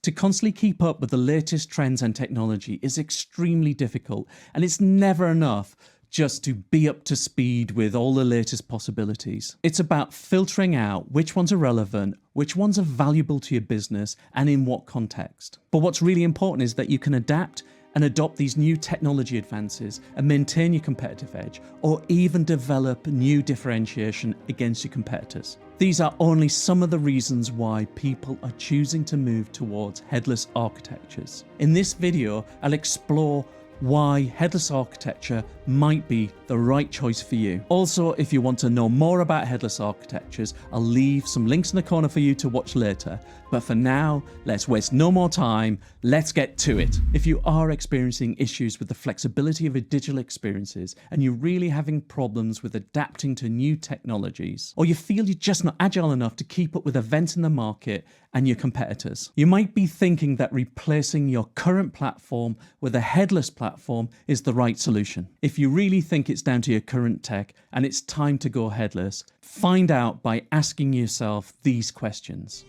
To constantly keep up with the latest trends and technology is extremely difficult, and it's never enough just to be up to speed with all the latest possibilities. It's about filtering out which ones are relevant, which ones are valuable to your business, and in what context. But what's really important is that you can adapt and adopt these new technology advances and maintain your competitive edge, or even develop new differentiation against your competitors. These are only some of the reasons why people are choosing to move towards headless architectures. In this video, I'll explore why headless architecture might be the right choice for you. Also, if you want to know more about headless architectures, I'll leave some links in the corner for you to watch later. But for now, let's waste no more time. Let's get to it. If you are experiencing issues with the flexibility of your digital experiences and you're really having problems with adapting to new technologies, or you feel you're just not agile enough to keep up with events in the market and your competitors, you might be thinking that replacing your current platform with a headless platform is the right solution. If you really think it's down to your current tech and it's time to go headless, find out by asking yourself these questions.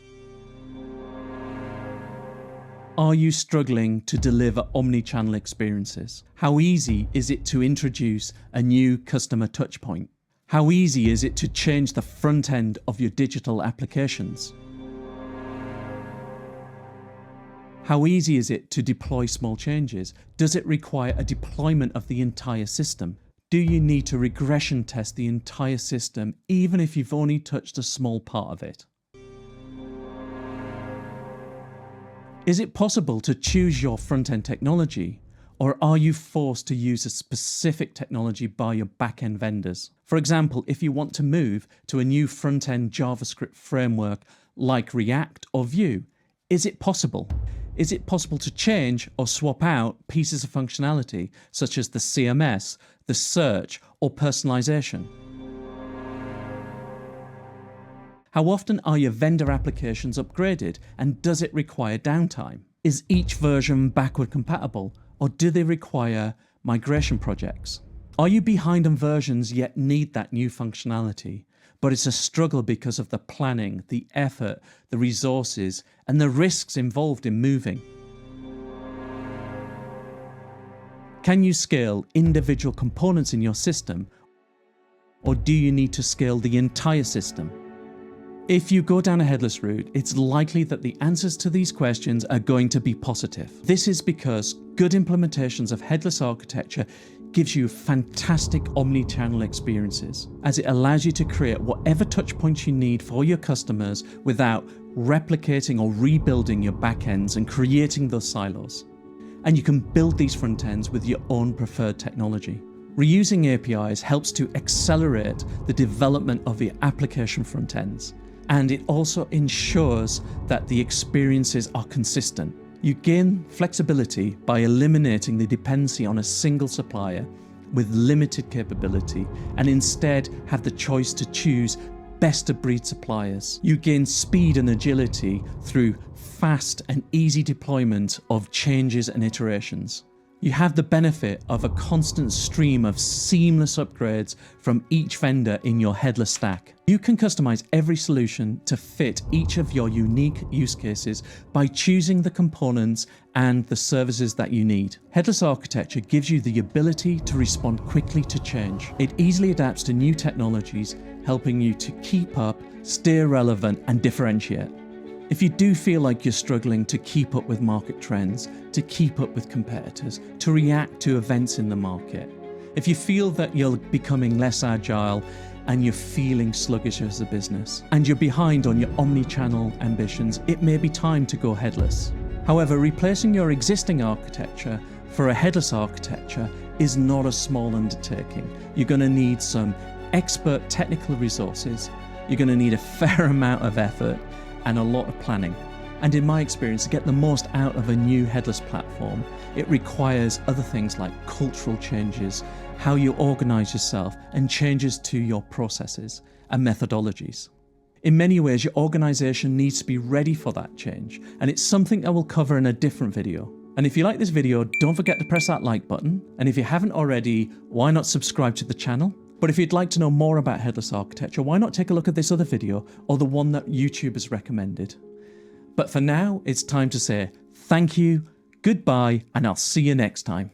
Are you struggling to deliver omni-channel experiences? How easy is it to introduce a new customer touchpoint? How easy is it to change the front end of your digital applications? How easy is it to deploy small changes? Does it require a deployment of the entire system? Do you need to regression test the entire system even if you've only touched a small part of it? Is it possible to choose your front-end technology, or are you forced to use a specific technology by your back-end vendors? For example, if you want to move to a new front-end JavaScript framework like React or Vue, is it possible? Is it possible to change or swap out pieces of functionality such as the CMS, the search, or personalization? How often are your vendor applications upgraded, and does it require downtime? Is each version backward compatible, or do they require migration projects? Are you behind on versions yet need that new functionality, but it's a struggle because of the planning, the effort, the resources, and the risks involved in moving? Can you scale individual components in your system, or do you need to scale the entire system? If you go down a headless route, it's likely that the answers to these questions are going to be positive. This is because good implementations of headless architecture gives you fantastic omni-channel experiences, as it allows you to create whatever touch points you need for your customers without replicating or rebuilding your backends and creating those silos. And you can build these front ends with your own preferred technology. Reusing APIs helps to accelerate the development of your application front ends, and it also ensures that the experiences are consistent. You gain flexibility by eliminating the dependency on a single supplier with limited capability, and instead have the choice to choose best-of-breed suppliers. You gain speed and agility through fast and easy deployment of changes and iterations. You have the benefit of a constant stream of seamless upgrades from each vendor in your headless stack. You can customize every solution to fit each of your unique use cases by choosing the components and the services that you need. Headless architecture gives you the ability to respond quickly to change. It easily adapts to new technologies, helping you to keep up, stay relevant, and differentiate. If you do feel like you're struggling to keep up with market trends, to keep up with competitors, to react to events in the market, if you feel that you're becoming less agile and you're feeling sluggish as a business, and you're behind on your omni-channel ambitions, it may be time to go headless. However, replacing your existing architecture for a headless architecture is not a small undertaking. You're going to need some expert technical resources, you're going to need a fair amount of effort, and a lot of planning. And in my experience, to get the most out of a new headless platform, it requires other things like cultural changes, how you organize yourself, and changes to your processes and methodologies. In many ways, your organization needs to be ready for that change, and it's something I will cover in a different video. And if you like this video, don't forget to press that like button. And if you haven't already, why not subscribe to the channel? But if you'd like to know more about headless architecture, why not take a look at this other video or the one that YouTube has recommended? But for now, it's time to say thank you, goodbye, and I'll see you next time.